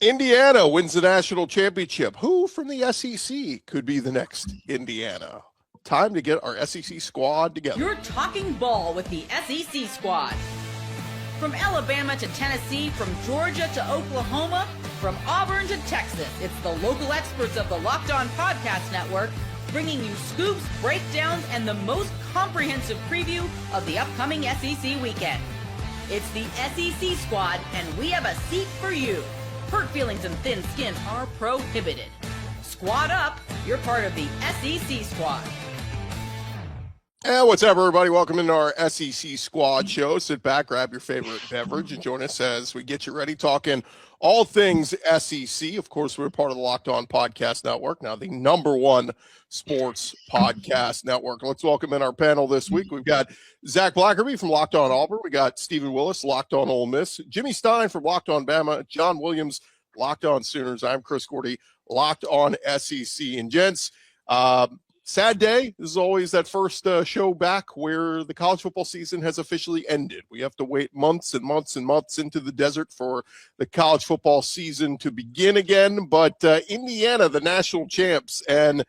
Indiana wins the national championship. Who from the SEC could be the next Indiana? Time to get our SEC squad together. You're talking ball with the SEC squad. From Alabama to Tennessee, from Georgia to Oklahoma, from Auburn to Texas, it's the local experts of the Locked On Podcast Network bringing you scoops, breakdowns, and the most comprehensive preview of the upcoming SEC weekend. It's the SEC squad, and we have a seat for you. Hurt feelings and thin skin are prohibited. Squad up, you're part of the SEC squad. And what's up, everybody? Welcome into our SEC Squad show. Sit back, grab your favorite beverage, and join us as we get you ready talking all things SEC. Of course, we're part of the Locked On Podcast Network, now the #1 sports podcast network. Let's welcome in our panel this week. We've got Zach Blackerby from Locked On Auburn. We got Stephen Willis, Locked On Ole Miss. Jimmy Stein from Locked On Bama. John Williams, Locked On Sooners. I'm Chris Gordy, Locked On SEC. And gents, sad day. This is always that first show back where the college football season has officially ended. We have to wait months and months and months into the desert for the college football season to begin again. But Indiana, the national champs, and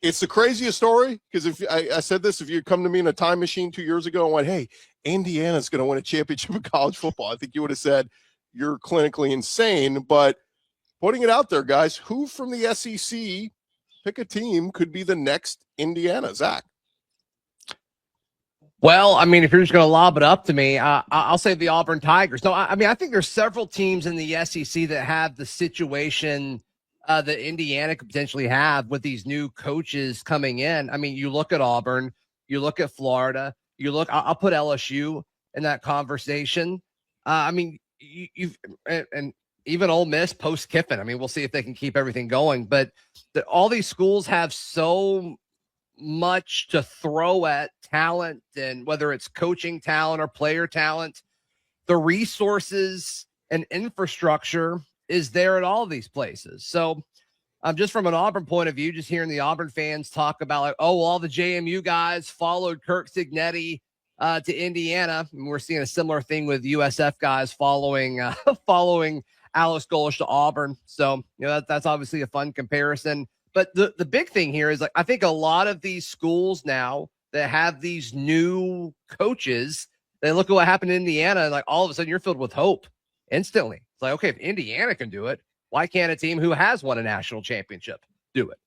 it's the craziest story because if I said this, if you come to me in a time machine 2 years ago and went, hey, Indiana's going to win a championship in college football, I think you would have said you're clinically insane. But putting it out there, guys, who from the SEC, pick a team, could be the next Indiana? Zach. Well, I mean, if you're just going to lob it up to me, I'll say the Auburn Tigers. No, I mean, I think there's several teams in the SEC that have the situation that Indiana could potentially have with these new coaches coming in. I mean, you look at Auburn, you look at Florida, I'll put LSU in that conversation. I mean, and even Ole Miss post Kiffin. I mean, we'll see if they can keep everything going. But all these schools have so much to throw at talent, and whether it's coaching talent or player talent, the resources and infrastructure is there at all of these places. So just from an Auburn point of view, just hearing the Auburn fans talk about like, oh, all the JMU guys followed Kirk Cignetti to Indiana. And we're seeing a similar thing with USF guys following Alex Golesh to Auburn. So, you know, that's obviously a fun comparison. But the big thing here is, like, I think a lot of these schools now that have these new coaches, they look at what happened in Indiana, and like all of a sudden you're filled with hope instantly. It's like, okay, if Indiana can do it, why can't a team who has won a national championship do it?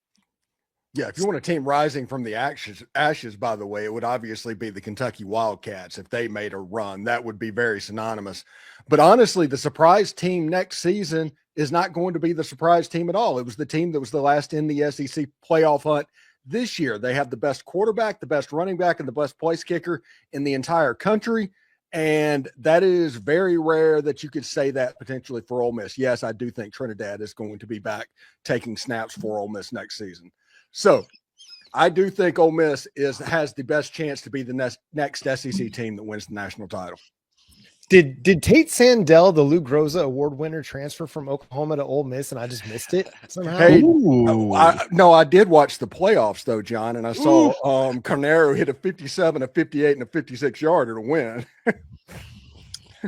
Yeah, if you want a team rising from the ashes, by the way, it would obviously be the Kentucky Wildcats. If they made a run, that would be very synonymous. But honestly, the surprise team next season is not going to be the surprise team at all. It was the team that was the last in the SEC playoff hunt this year. They have the best quarterback, the best running back, and the best place kicker in the entire country. And that is very rare that you could say that potentially for Ole Miss. Yes, I do think Trinidad is going to be back taking snaps for Ole Miss next season. So I do think Ole Miss has the best chance to be the next SEC team that wins the national title. Did Tate Sandell, the Lou Groza Award winner, transfer from Oklahoma to Ole Miss, and I just missed it somehow? Hey, I did watch the playoffs, though, John, and I saw Carnero hit a 57, a 58, and a 56-yarder to win.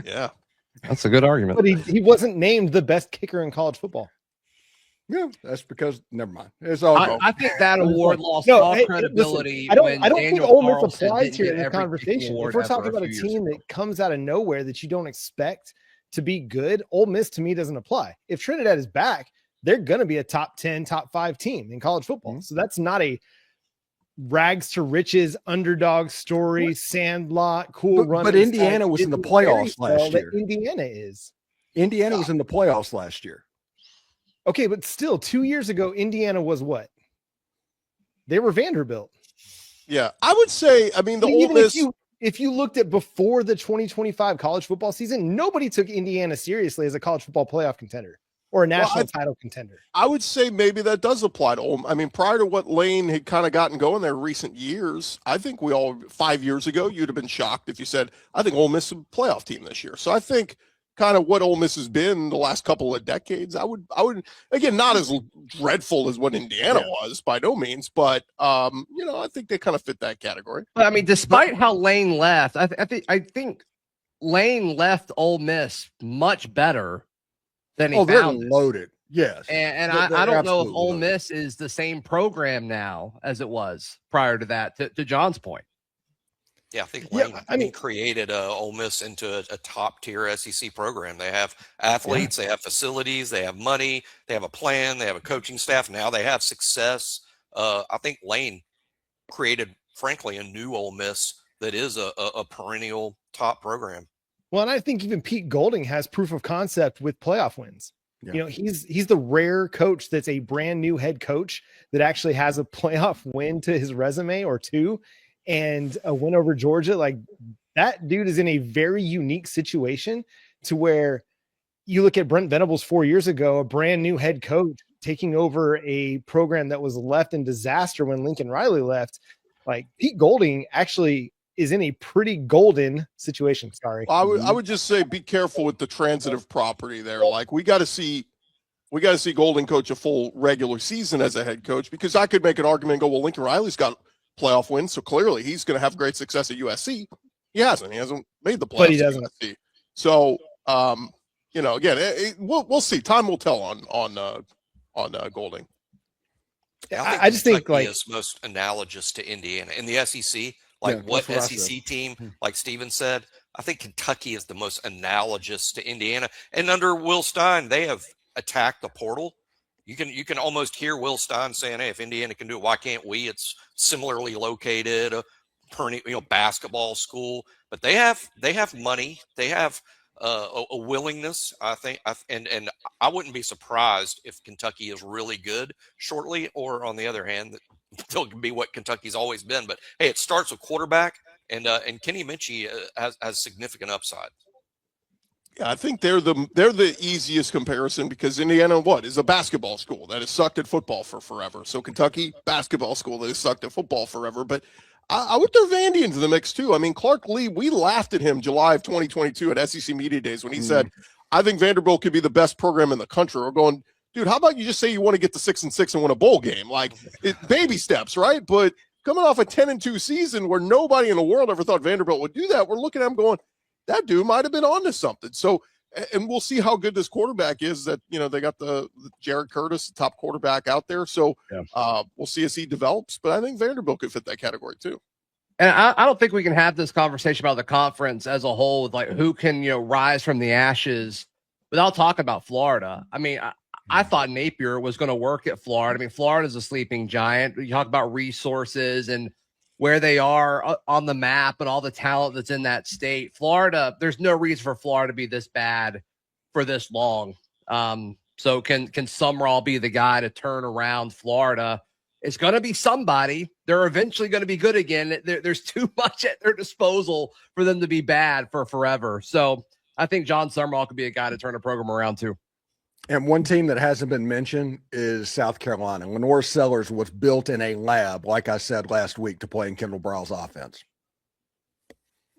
Yeah. That's a good argument. But he wasn't named the best kicker in college football. Yeah, that's because never mind. It's all. I think that award lost all credibility. Listen, I don't think Ole Miss applies here in the conversation. If we're talking about a team that comes out of nowhere that you don't expect to be good, Ole Miss to me doesn't apply. If Trinidad is back, they're going to be a top 10, top 5 team in college football. Mm-hmm. So that's not a rags to riches underdog story, sandlot, cool run. But Indiana was in the playoffs last year. Indiana was in the playoffs last year. Okay, but still, 2 years ago, Indiana was what? They were Vanderbilt. Yeah, I would say, I mean, the Ole Miss. If you looked at before the 2025 college football season, nobody took Indiana seriously as a college football playoff contender or a national title contender. I would say maybe that does apply to Ole. I mean, prior to what Lane had kind of gotten going there in recent years, I think 5 years ago, you'd have been shocked if you said, I think Ole Miss is a playoff team this year. So I think kind of what Ole Miss has been the last couple of decades, I would again, not as dreadful as what Indiana was by no means, but I think they kind of fit that category. But I mean, despite how Lane left, I think Lane left Ole Miss much better then he they're found loaded. Yes. And I don't know if Ole Miss is the same program now as it was prior to that, to John's point. Yeah, I think Lane created Ole Miss into a top-tier SEC program. They have athletes, they have facilities, they have money, they have a plan, they have a coaching staff. Now they have success. I think Lane created, frankly, a new Ole Miss that is a perennial top program. Well, and I think even Pete Golding has proof of concept with playoff wins. Yeah. You know, he's the rare coach that's a brand new head coach that actually has a playoff win to his resume or two, and a win over Georgia. Like, that dude is in a very unique situation to where you look at Brent Venables 4 years ago, a brand new head coach taking over a program that was left in disaster when Lincoln Riley left. Like, Pete Golding actually is in a pretty golden situation. Sorry. I would just say be careful with the transitive property there. Like, we got to see Golding coach a full regular season as a head coach, because I could make an argument and go, well, Lincoln Riley's got playoff wins, so clearly he's going to have great success at USC. He hasn't made the playoffs, but he doesn't. At USC. So, you know, again, we'll see. Time will tell on Golding. Yeah, I just think like is most analogous to Indiana in the SEC. Like, what SEC team, like Steven said, I think Kentucky is the most analogous to Indiana. And under Will Stein, they have attacked the portal. You can almost hear Will Stein saying, "Hey, if Indiana can do it, why can't we?" It's similarly located, a basketball school, but they have money. They have a willingness, I think, and I wouldn't be surprised if Kentucky is really good shortly, or on the other hand, still can be what Kentucky's always been. But hey, it starts with quarterback, and Kenny Minchie has significant upside. Yeah, I think they're the easiest comparison, because Indiana is a basketball school that has sucked at football for forever. So Kentucky, basketball school that has sucked at football forever. But I would throw Vandy into the mix too. I mean, Clark Lee, we laughed at him July of 2022 at SEC Media Days when he said, "I think Vanderbilt could be the best program in the country." We're going, dude, how about you just say you want to get to 6-6 and win a bowl game? Like, baby steps, right? But coming off a 10-2 season where nobody in the world ever thought Vanderbilt would do that, we're looking at him going, that dude might have been onto something. So, and we'll see how good this quarterback is. That, you know, they got the Jared Curtis, the top quarterback out there. So we'll see as he develops. But I think Vanderbilt could fit that category too. And I don't think we can have this conversation about the conference as a whole, with like who can, you know, rise from the ashes without talking about Florida. I mean, I thought Napier was going to work at Florida. I mean, Florida's a sleeping giant. You talk about resources and where they are on the map and all the talent that's in that state. Florida, there's no reason for Florida to be this bad for this long. So can Sumrall be the guy to turn around Florida? It's going to be somebody. They're eventually going to be good again. There's too much at their disposal for them to be bad for forever. So I think John Sumrall could be a guy to turn a program around too. And one team that hasn't been mentioned is South Carolina. Lenora Sellers was built in a lab, like I said last week, to play in Kendall Browell's offense.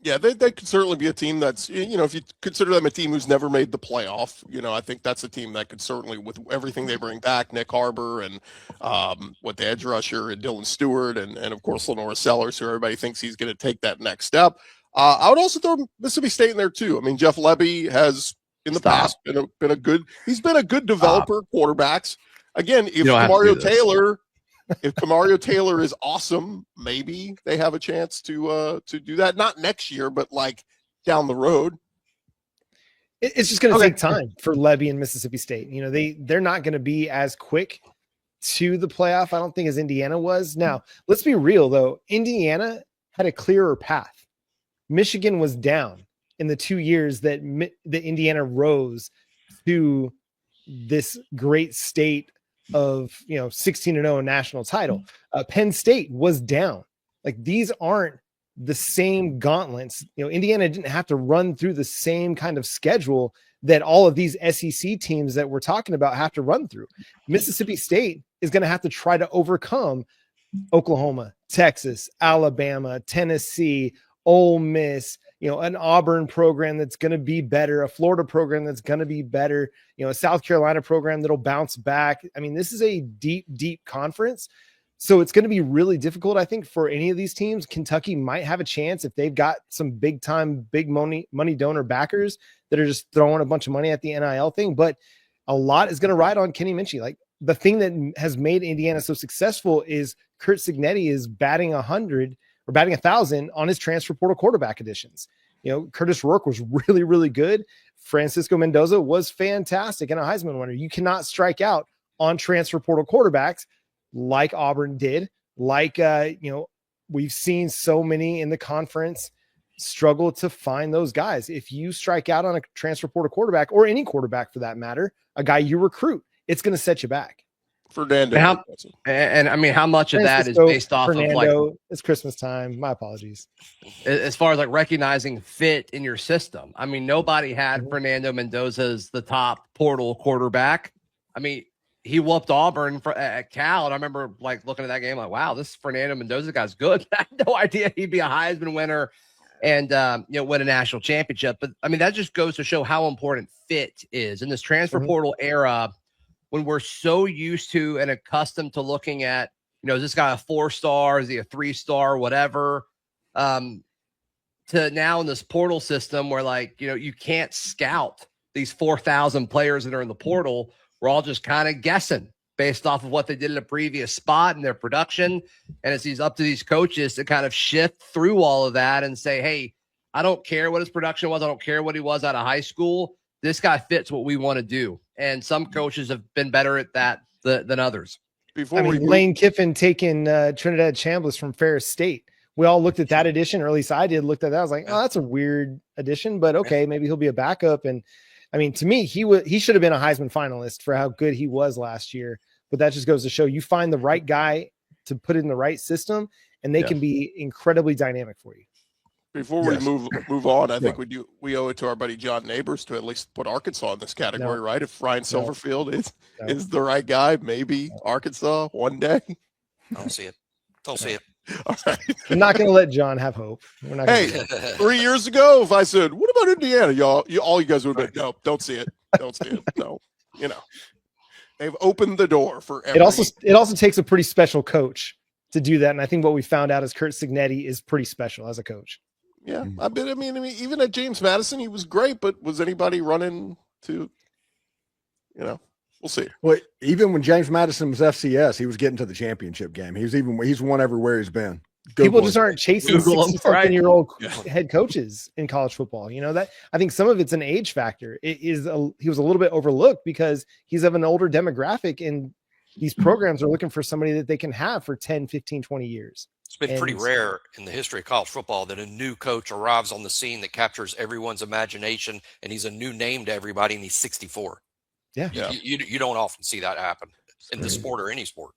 Yeah, they could certainly be a team that's, you know, if you consider them a team who's never made the playoff, you know, I think that's a team that could certainly, with everything they bring back, Nick Harbor and with the edge rusher and Dylan Stewart and of course Lenora Sellers, who everybody thinks he's going to take that next step. I would also throw Mississippi State in there too. I mean, Jeff Lebby has in the past been a good developer quarterbacks. Again, if Kamario Taylor is awesome, maybe they have a chance to do that. Not next year, but like down the road. It's just going to take time for Lebby and Mississippi State. You know, they're not going to be as quick to the playoff, I don't think, as Indiana was. Now, let's be real though. Indiana had a clearer path. Michigan was down in the 2 years that Indiana rose to this great state of, you know, 16-0 national title. Penn State was down. Like, these aren't the same gauntlets. You know, Indiana didn't have to run through the same kind of schedule that all of these SEC teams that we're talking about have to run through. Mississippi State is going to have to try to overcome Oklahoma, Texas, Alabama, Tennessee, Ole Miss, you know, an Auburn program that's going to be better, a Florida program that's going to be better, you know, a South Carolina program that'll bounce back. I mean, this is a deep, deep conference. So it's going to be really difficult, I think, for any of these teams. Kentucky might have a chance if they've got some big time, big money donor backers that are just throwing a bunch of money at the NIL thing. But a lot is going to ride on Kenny Minchie. Like the thing that has made Indiana so successful is Curt Cignetti is batting 100 or batting 1,000 on his transfer portal quarterback additions. You know, Curtis Rourke was really, really good. Francisco Mendoza was fantastic and a Heisman winner. You cannot strike out on transfer portal quarterbacks like Auburn did. Like, we've seen so many in the conference struggle to find those guys. If you strike out on a transfer portal quarterback, or any quarterback for that matter, a guy you recruit, it's going to set you back. Fernando. And I mean, how much of that is based off Fernando, of like, it's Christmas time. My apologies. As far as like recognizing fit in your system. I mean, nobody had Fernando Mendoza as the top portal quarterback. I mean, he whooped Auburn at Cal. And I remember like looking at that game, like, wow, this Fernando Mendoza guy's good. I had no idea he'd be a Heisman winner and, win a national championship. But I mean, that just goes to show how important fit is in this transfer portal era, when we're so used to and accustomed to looking at, is this guy a 4-star? Is he a 3-star? Whatever. To now in this portal system where like, you can't scout these 4,000 players that are in the portal. We're all just kind of guessing based off of what they did in a previous spot and their production. And it's up to these coaches to kind of shift through all of that and say, hey, I don't care what his production was. I don't care what he was out of high school. This guy fits what we want to do. And some coaches have been better at that than others. Lane Kiffin taking Trinidad Chambers from Ferris State. We all looked at that addition, or at least I did, looked at that. I was like, oh, that's a weird addition, but okay, maybe he'll be a backup. And I mean, to me, he should have been a Heisman finalist for how good he was last year. But that just goes to show you find the right guy to put in the right system, and they can be incredibly dynamic for you. Before we move on, I think we owe it to our buddy John Neighbors to at least put Arkansas in this category, right? If Ryan Silverfield is the right guy, maybe Arkansas one day. I don't see it. Don't see it. All right. I'm not going to let John have hope. We're not. Hey, 3 years ago, if I said, "What about Indiana?" All you guys would have been, "No, don't see it. Don't see it." No, they've opened the door for everything. It also takes a pretty special coach to do that, and I think what we found out is Curt Cignetti is pretty special as a coach. Yeah, I mean, even at James Madison, he was great, but was anybody running to, we'll see. Well, even when James Madison was FCS, he was getting to the championship game. He's won everywhere he's been. People just aren't chasing 60-something-year-old head coaches in college football. That I think some of it's an age factor. He was a little bit overlooked because he's of an older demographic, and these programs are looking for somebody that they can have for 10, 15, 20 years. It's been pretty rare in the history of college football that a new coach arrives on the scene that captures everyone's imagination, and he's a new name to everybody, and he's 64. Yeah. You don't often see that happen in the sport or any sport.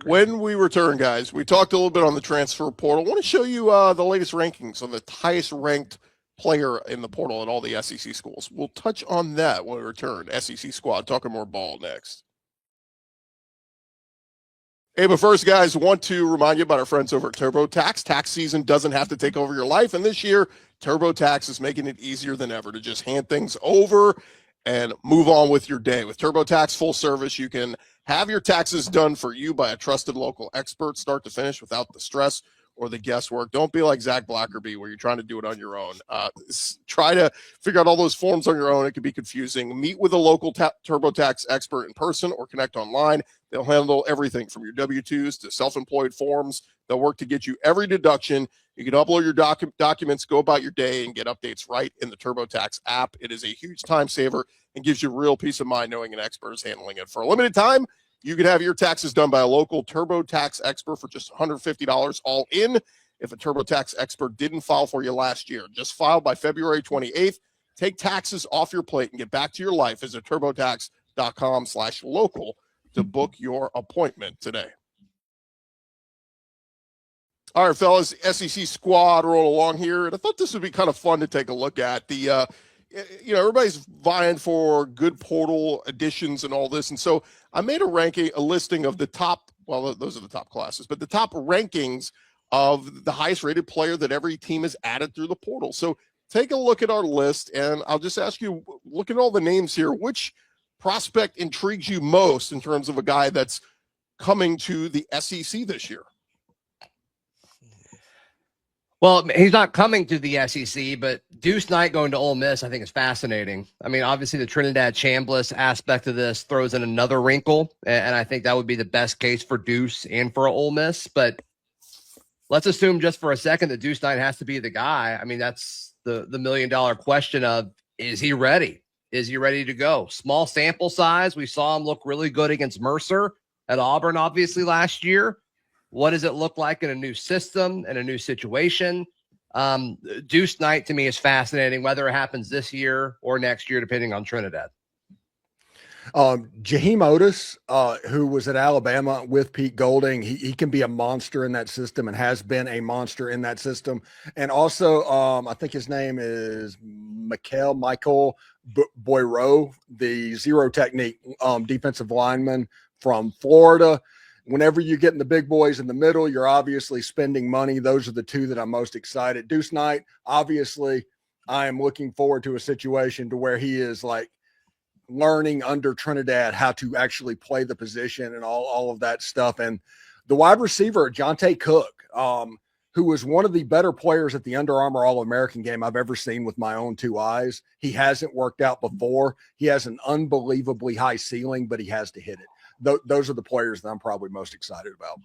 When we return, guys, we talked a little bit on the transfer portal. I want to show you the latest rankings on the highest ranked player in the portal at all the SEC schools. We'll touch on that when we return. SEC Squad, talking more ball next. Hey, but first, guys, want to remind you about our friends over at TurboTax. Tax season doesn't have to take over your life, and this year, TurboTax is making it easier than ever to just hand things over and move on with your day. With TurboTax Full Service, you can have your taxes done for you by a trusted local expert, start to finish, without the stress or the guesswork. Don't be like Zach Blackerby where you're trying to do it on your own. Try to figure out all those forms on your own. It can be confusing. Meet with a local TurboTax expert in person or connect online. They'll handle everything from your W-2s to self-employed forms. They'll work to get you every deduction. You can upload your documents, go about your day, and get updates right in the TurboTax app. It is a huge time saver and gives you real peace of mind knowing an expert is handling it. For a limited time, you can have your taxes done by a local TurboTax expert for just $150 all in. If a TurboTax expert didn't file for you last year, just file by February 28th. Take taxes off your plate and get back to your life. Visit TurboTax.com/local to book your appointment today. All right, fellas, SEC Squad roll along here. And I thought this would be kind of fun to take a look at. Everybody's vying for good portal additions and all this. And so I made a listing of the top, well, those are the top classes, but the top rankings of the highest rated player that every team has added through the portal. So take a look at our list, and I'll just ask you, look at all the names here, which prospect intrigues you most in terms of a guy that's coming to the SEC this year? Well, he's not coming to the SEC, but Deuce Knight going to Ole Miss, I think, is fascinating. I mean, obviously, the Trinidad Chambers aspect of this throws in another wrinkle, and I think that would be the best case for Deuce and for Ole Miss. But let's assume just for a second that Deuce Knight has to be the guy. I mean, that's the million-dollar question of, is he ready? Is he ready to go? Small sample size. We saw him look really good against Mercer at Auburn, obviously, last year. What does it look like in a new system and a new situation? Deuce Knight to me is fascinating, whether it happens this year or next year, depending on Trinidad. Jaheim Otis, who was at Alabama with Pete Golding, he can be a monster in that system and has been a monster in that system. And also, I think his name is Michael Boyro, the zero technique defensive lineman from Florida. Whenever you're getting the big boys in the middle, you're obviously spending money. Those are the two that I'm most excited. Deuce Knight, obviously, I am looking forward to a situation to where he is like learning under Trinidad how to actually play the position and all of that stuff. And the wide receiver, Jonte Cook, who was one of the better players at the Under Armour All-American game I've ever seen with my own two eyes. He hasn't worked out before. He has an unbelievably high ceiling, but he has to hit it. Those are the players that I'm probably most excited about.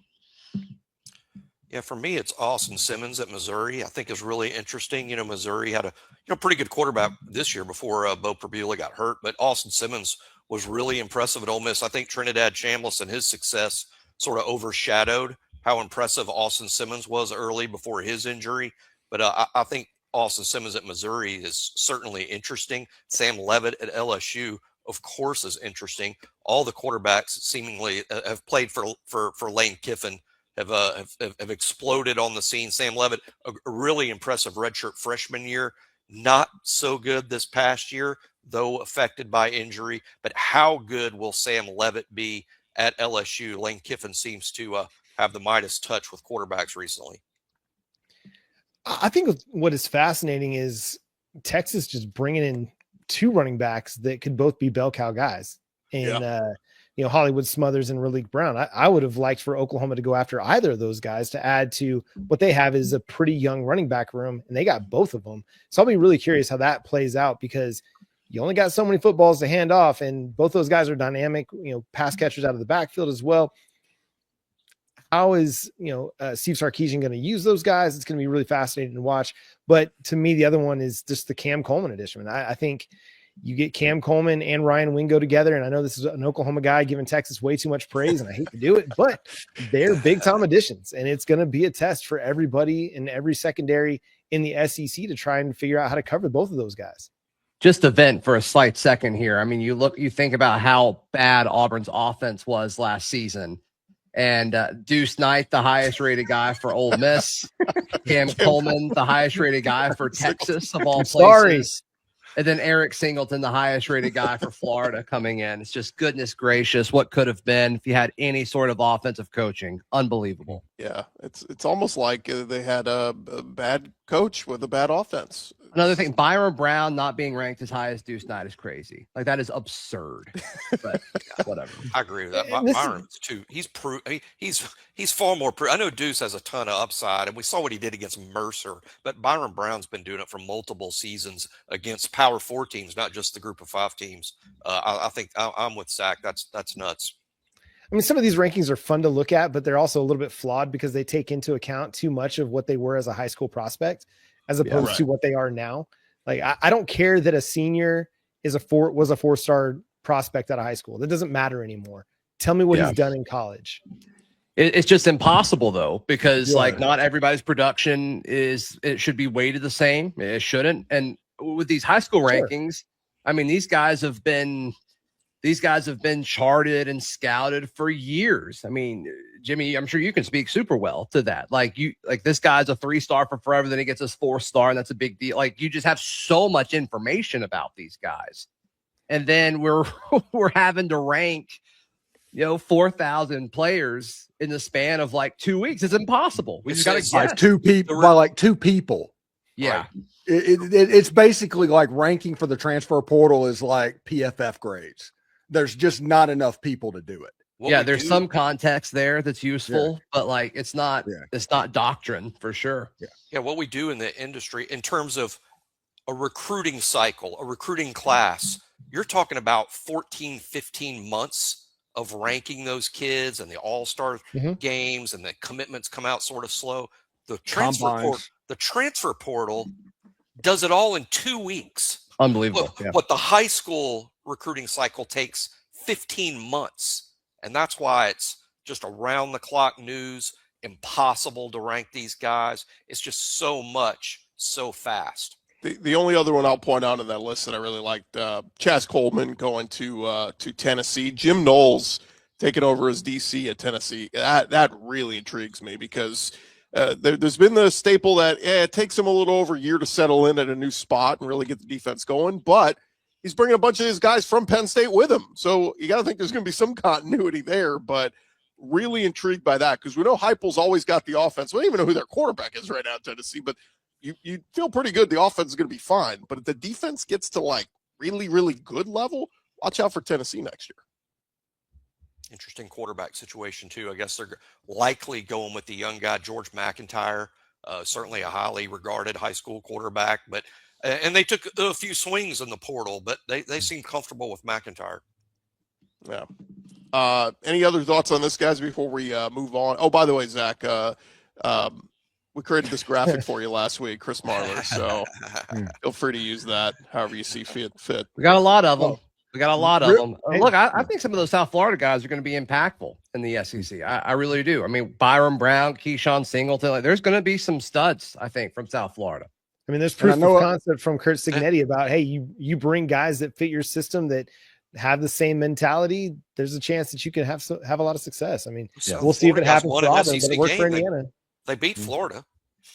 Yeah, for me, it's Austin Simmons at Missouri. I think is really interesting. You know, Missouri had a pretty good quarterback this year before Bo Perbula got hurt, but Austin Simmons was really impressive at Ole Miss. I think Trinidad Chambers and his success sort of overshadowed how impressive Austin Simmons was early before his injury. But I think Austin Simmons at Missouri is certainly interesting. Sam Leavitt at LSU, of course, is interesting. All the quarterbacks seemingly have played for Lane Kiffin have exploded on the scene. Sam Leavitt, a really impressive redshirt freshman year, not so good this past year, though affected by injury. But how good will Sam Leavitt be at LSU? Lane Kiffin seems to have the Midas touch with quarterbacks recently. I think what is fascinating is Texas just bringing in two running backs that could both be bell cow guys. And, Hollywood Smothers and Raleek Brown. I would have liked for Oklahoma to go after either of those guys to add to what they have is a pretty young running back room, and they got both of them. So I'll be really curious how that plays out because you only got so many footballs to hand off, and both those guys are dynamic, pass catchers out of the backfield as well. How is, Steve Sarkisian going to use those guys? It's going to be really fascinating to watch. But to me, the other one is just the Cam Coleman edition. I think you get Cam Coleman and Ryan Wingo together. And I know this is an Oklahoma guy giving Texas way too much praise, and I hate to do it, but they're big time additions. And it's going to be a test for everybody in every secondary in the SEC to try and figure out how to cover both of those guys. Just to vent for a slight second here. I mean, you think about how bad Auburn's offense was last season. And Deuce Knight, the highest rated guy for Ole Miss. Cam Coleman, the highest rated guy for Texas of all places. Sorry. And then Eric Singleton, the highest rated guy for Florida coming in. It's just goodness gracious what could have been if you had any sort of offensive coaching. Unbelievable. Yeah, it's almost like they had a bad coach with a bad offense. Another thing, Byron Brown not being ranked as high as Deuce Knight is crazy. Like, that is absurd. But whatever. I agree with that. Byron's too. He's far more. I know Deuce has a ton of upside, and we saw what he did against Mercer. But Byron Brown's been doing it for multiple seasons against Power 4 teams, not just the Group of 5 teams. I think I'm with Zach. That's nuts. I mean, some of these rankings are fun to look at, but they're also a little bit flawed because they take into account too much of what they were as a high school prospect, as opposed to what they are now. Like, I don't care that a senior was a 4-star prospect out of high school. That doesn't matter anymore. Tell me what he's done in college. It's just impossible though, because not everybody's production it should be weighted the same. It shouldn't. And with these high school rankings, I mean, these guys have been charted and scouted for years. I mean, Jimmy, I'm sure you can speak super well to that. Like this guy's a 3-star for forever, then he gets his 4-star, and that's a big deal. Like, you just have so much information about these guys. And then we're having to rank, 4,000 players in the span of like 2 weeks. It's impossible. We just got to guess. Two people. Yeah. Like, it's basically like ranking for the transfer portal is like PFF grades. There's just not enough people to do it. There's some context there that's useful, but like it's not doctrine for sure. Yeah, what we do in the industry in terms of a recruiting cycle, a recruiting class, you're talking about 14, 15 months of ranking those kids and the all-star games, and the commitments come out sort of slow. The transfer portal does it all in 2 weeks. Unbelievable. But the high school recruiting cycle takes 15 months. And that's why it's just around the clock news, impossible to rank these guys. It's just so much, so fast. The only other one I'll point out on that list that I really liked, Chaz Coleman going to Tennessee. Jim Knowles taking over as DC at Tennessee. That really intrigues me because there's been the staple that it takes him a little over a year to settle in at a new spot and really get the defense going. But he's bringing a bunch of his guys from Penn State with him. So you got to think there's going to be some continuity there. But really intrigued by that because we know Heupel's always got the offense. We don't even know who their quarterback is right now at Tennessee, but you feel pretty good. The offense is going to be fine. But if the defense gets to like really, really good level, watch out for Tennessee next year. Interesting quarterback situation too. I guess they're likely going with the young guy, George McIntyre, certainly a highly regarded high school quarterback, but and they took a few swings in the portal, but they seem comfortable with McIntyre. Yeah. Any other thoughts on this, guys, before we move on? Oh, by the way, Zach, we created this graphic for you last week, Chris Marler. So feel free to use that however you see fit. We got a lot of them. Look, I think some of those South Florida guys are going to be impactful in the SEC. I really do. I mean, Byron Brown, Keyshawn Singleton, there's going to be some studs, I think, from South Florida. I mean, there's proof of concept from Kurt Cignetti about, hey, you bring guys that fit your system that have the same mentality. There's a chance that you can have a lot of success. I mean, we'll see if it happens for Auburn, but it worked for Indiana. They beat Florida.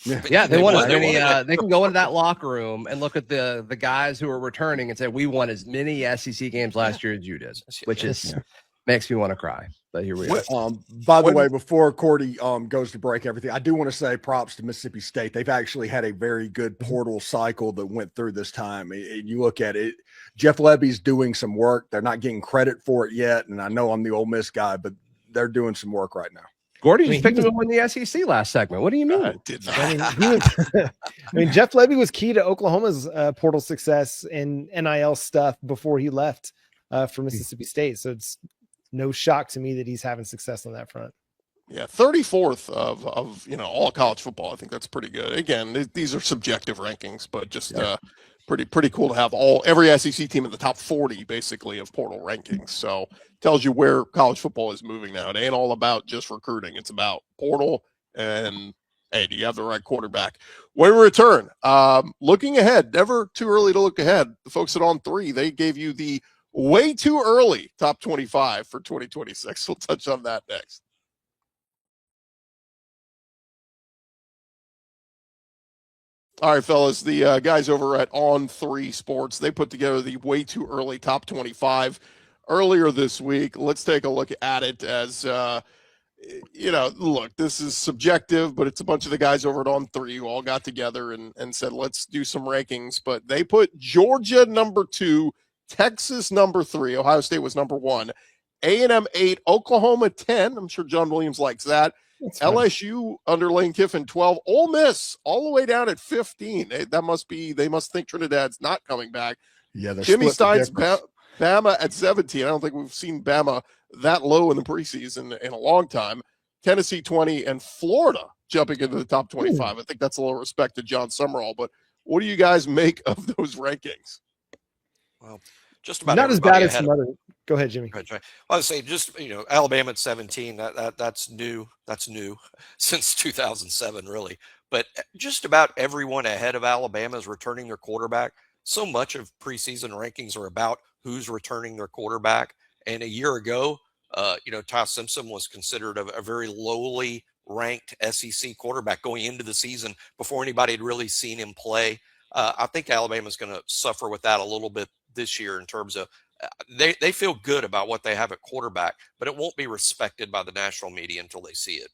They won as many. They can go into that locker room and look at the guys who are returning and say, we won as many SEC games last year as you did, which makes me want to cry. But here we are. By the way, before Gordy goes to break everything, I do want to say props to Mississippi State. They've actually had a very good portal cycle that went through this time. And you look at it, Jeff Levy's doing some work. They're not getting credit for it yet. And I know I'm the Ole Miss guy, but they're doing some work right now. Gordy just picked him to win the SEC last segment. What do you mean? I did not. I mean, Jeff Levy was key to Oklahoma's portal success and NIL stuff before he left for Mississippi State. So it's no shock to me that he's having success on that front. Yeah, 34th of all college football. I think that's pretty good. Again, these are subjective rankings, but just pretty cool to have every SEC team in the top 40 basically of portal rankings. So tells you where college football is moving now. It ain't all about just recruiting. It's about portal and, hey, do you have the right quarterback? When we return, looking ahead, never too early to look ahead. The folks at On 3, they gave you the way too early top 25 for 2026. We'll touch on that next. All right, fellas, the guys over at On 3 Sports, they put together the way too early top 25 earlier this week. Let's take a look at it as, look, this is subjective, but it's a bunch of the guys over at On 3 who all got together and said, let's do some rankings. But they put Georgia number 2, Texas number 3, Ohio State was number 1, A&M 8, Oklahoma 10. I'm sure John Williams likes that. LSU under Lane Kiffin 12, Ole Miss all the way down at 15. They must think Trinidad's not coming back. Yeah, Jimmy Stein's Bama at 17. I don't think we've seen Bama that low in the preseason in a long time. Tennessee 20 and Florida jumping into the top 25. I think that's a little respect to John Sumrall. But what do you guys make of those rankings? Well, just about not as bad as some other. Go ahead, Jimmy. Well, I would say Alabama at 17. That's new. That's new since 2007, really. But just about everyone ahead of Alabama is returning their quarterback. So much of preseason rankings are about who's returning their quarterback. And a year ago, Ty Simpson was considered a very lowly ranked SEC quarterback going into the season before anybody had really seen him play. I think Alabama's going to suffer with that a little bit this year in terms of they feel good about what they have at quarterback, but it won't be respected by the national media until they see it.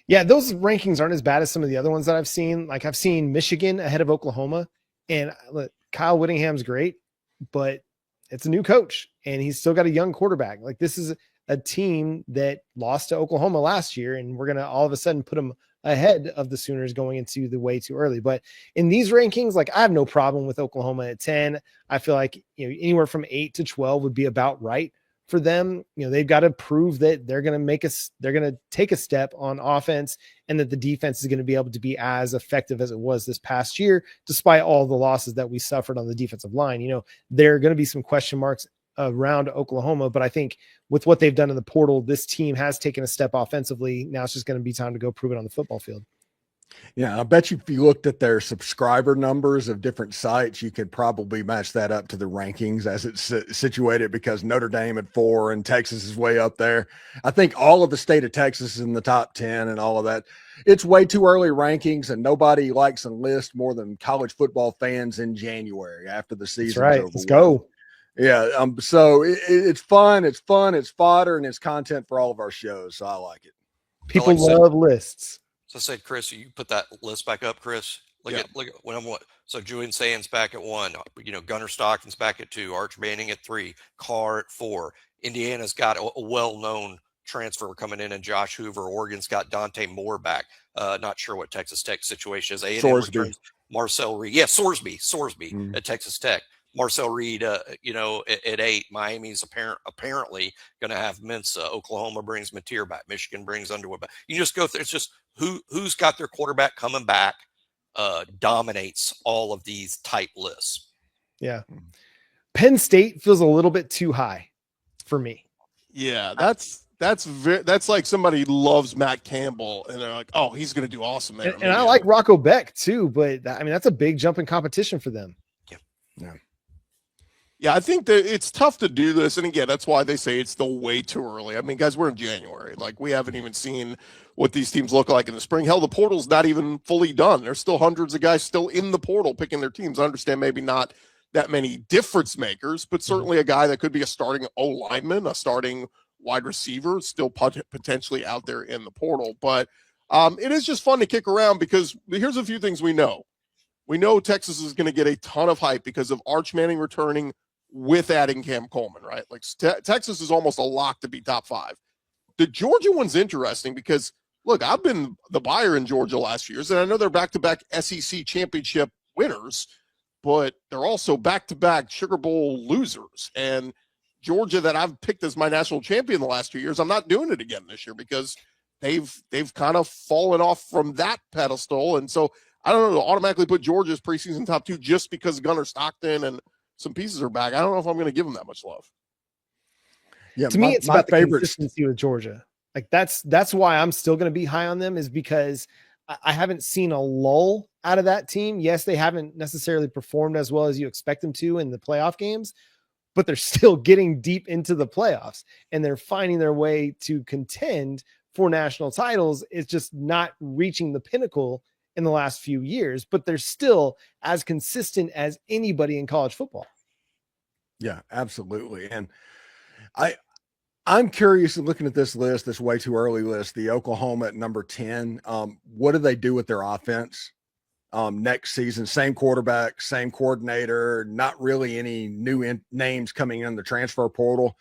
Yeah, those rankings aren't as bad as some of the other ones that I've seen. Like I've seen Michigan ahead of Oklahoma, and look, Kyle Whittingham's great, but it's a new coach and he's still got a young quarterback. Like this is a team that lost to Oklahoma last year, and we're going to all of a sudden put them ahead of the Sooners going into the way too early. But in these rankings, like I have no problem with Oklahoma at 10. I feel like, anywhere from 8 to 12 would be about right for them. They've got to prove that they're going to take a step on offense and that the defense is going to be able to be as effective as it was this past year, despite all the losses that we suffered on the defensive line. There are going to be some question marks around Oklahoma, but I think with what they've done in the portal, this team has taken a step offensively. Now it's just going to be time to go prove it on the football field. Yeah, I bet you if you looked at their subscriber numbers of different sites, you could probably match that up to the rankings as it's situated, because Notre Dame at 4 and Texas is way up there. I think all of the state of Texas is in the top 10 and all of that. It's way too early rankings, and nobody likes a list more than college football fans in January after the season's That's right. over. Let's go. Yeah. So it's fun. It's fodder, and it's content for all of our shows. So I like it. People love lists. So I said, Chris, you put that list back up, Chris. Look at when I'm what. So Julian Sands back at 1. Gunnar Stockton's back at 2. Arch Manning at 3. Carr at 4. Indiana's got a well-known transfer coming in, and Josh Hoover. Oregon's got Dante Moore back. Not sure what Texas Tech situation is. A&M returns Marcel Reed. Yeah, Sorsby at Texas Tech. Marcel Reed, at 8. Miami's apparently going to have Mensa. Oklahoma brings Mateer back. Michigan brings Underwood back. You just go through. It's just who's got their quarterback coming back dominates all of these type lists. Yeah. Penn State feels a little bit too high for me. Yeah, that's like somebody loves Matt Campbell and they're like, oh, he's going to do awesome there. And I like Rocco Beck too, but that's a big jump in competition for them. Yeah. Yeah, I think that it's tough to do this. And again, that's why they say it's still way too early. I mean, guys, we're in January. Like, we haven't even seen what these teams look like in the spring. Hell, the portal's not even fully done. There's still hundreds of guys still in the portal picking their teams. I understand maybe not that many difference makers, but certainly a guy that could be a starting O-lineman, a starting wide receiver, still potentially out there in the portal. But it is just fun to kick around, because here's a few things we know. We know Texas is going to get a ton of hype because of Arch Manning returning with adding Cam Coleman, right? Like Texas is almost a lock to be top 5. The Georgia one's interesting because, look, I've been the buyer in Georgia last year, and I know they're back-to-back SEC championship winners, but they're also back-to-back Sugar Bowl losers. And Georgia, that I've picked as my national champion the last 2 years, I'm not doing it again this year because they've kind of fallen off from that pedestal. And so I don't know, to automatically put Georgia's preseason top 2 just because Gunnar Stockton and some pieces are back. I don't know if I'm going to give them that much love. Yeah, to me, it's about the consistency with Georgia. Like that's why I'm still going to be high on them, is because I haven't seen a lull out of that team. Yes, they haven't necessarily performed as well as you expect them to in the playoff games, but they're still getting deep into the playoffs and they're finding their way to contend for national titles. It's just not reaching the pinnacle in the last few years, but they're still as consistent as anybody in college football. Yeah, absolutely. And I'm curious, looking at this list, this way too early list, the Oklahoma at number 10. What do they do with their offense next season? Same quarterback, same coordinator, not really any new names coming in the transfer portal.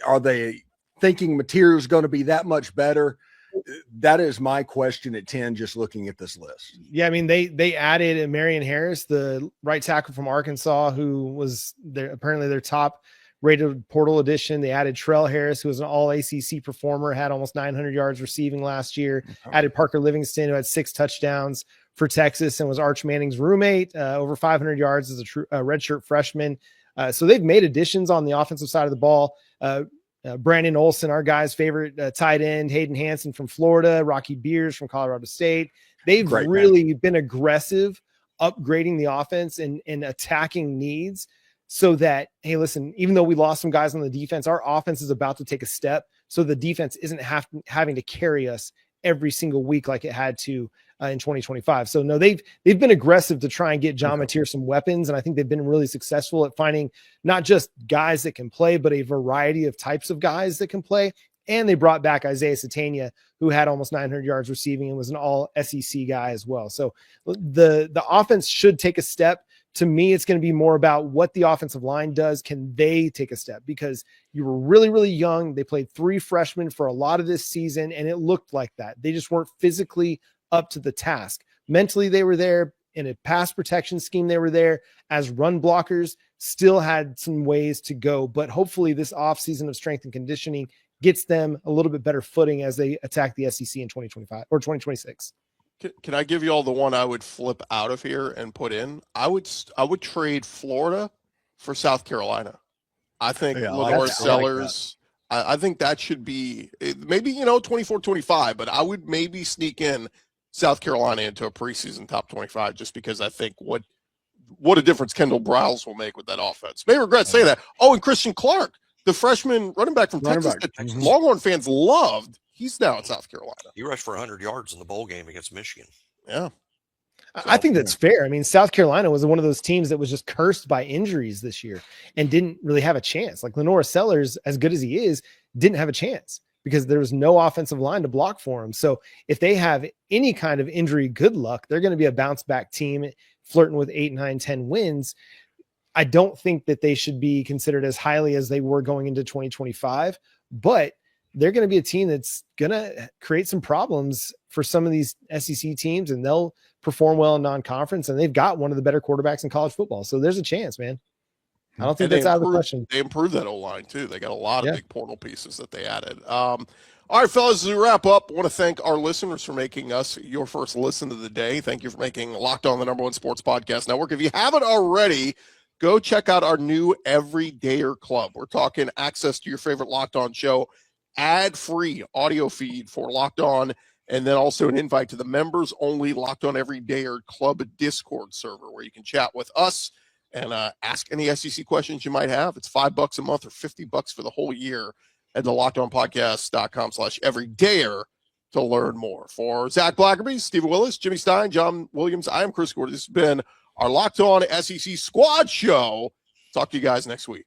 Are they thinking material is going to be that much better? That is my question at 10, just looking at this list. Yeah, I mean, they added Marion Harris, the right tackle from Arkansas, who was apparently their top rated portal addition. They added Trell Harris, who was an all ACC performer, had almost 900 yards receiving last year. Added Parker Livingston, who had 6 touchdowns for Texas and was Arch Manning's roommate, over 500 yards as a redshirt freshman. So they've made additions on the offensive side of the ball. Brandon Olson, our guy's favorite tight end, Hayden Hansen from Florida, Rocky Beers from Colorado State. They've really been aggressive, upgrading the offense and attacking needs so that, hey, listen, even though we lost some guys on the defense, our offense is about to take a step. So the defense isn't having to carry us every single week like it had to in 2025. So no, they've been aggressive to try and get John Mateer some weapons. And I think they've been really successful at finding not just guys that can play, but a variety of types of guys that can play. And they brought back Isaiah Satania, who had almost 900 yards receiving and was an all SEC guy as well. So the offense should take a step To me, it's going to be more about what the offensive line does. Can they take a step? Because you were really, really young. They played 3 freshmen for a lot of this season, and it looked like that. They just weren't physically up to the task. Mentally, they were there. In a pass protection scheme, they were there. As run blockers, still had some ways to go. But hopefully this offseason of strength and conditioning gets them a little bit better footing as they attack the SEC in 2025 or 2026. Can I give you all the one I would flip out of here and put in? I would trade Florida for South Carolina. I think Lenora Sellers. I think that should be maybe 24-25, but I would maybe sneak in South Carolina into a preseason top 25 just because I think what a difference Kendall Briles will make with that offense. May regret saying that. Oh, and Christian Clark, the freshman running back from Texas that Longhorn fans loved. He's now at South Carolina. He rushed for 100 yards in the bowl game against Michigan. Yeah. I think that's fair. I mean, South Carolina was one of those teams that was just cursed by injuries this year and didn't really have a chance. Like Lenora Sellers, as good as he is, didn't have a chance because there was no offensive line to block for him. So if they have any kind of injury, good luck. They're going to be a bounce back team flirting with 8, 9, 10 wins. I don't think that they should be considered as highly as they were going into 2025, but they're going to be a team that's going to create some problems for some of these SEC teams, and they'll perform well in non-conference, and they've got one of the better quarterbacks in college football. So the's a chance, man. I don't think that's out of the question. They improved that O-line too. They got a lot of big portal pieces that they added. All right, fellas, as we wrap up, I want to thank our listeners for making us your first listen of the day. Thank you for making Locked On the #1 sports podcast network. If you haven't already, go check out our new Everydayer Club. We're talking access to your favorite Locked On show, ad-free audio feed for Locked On, and then also an invite to the members-only Locked On Everydayer Club Discord server where you can chat with us and ask any SEC questions you might have. It's $5 a month or $50 for the whole year at the LockedOnPodcast.com/Everydayer to learn more. For Zach Blackerby, Stephen Willis, Jimmy Stein, John Williams, I am Chris Gordy. This has been our Locked On SEC Squad Show. Talk to you guys next week.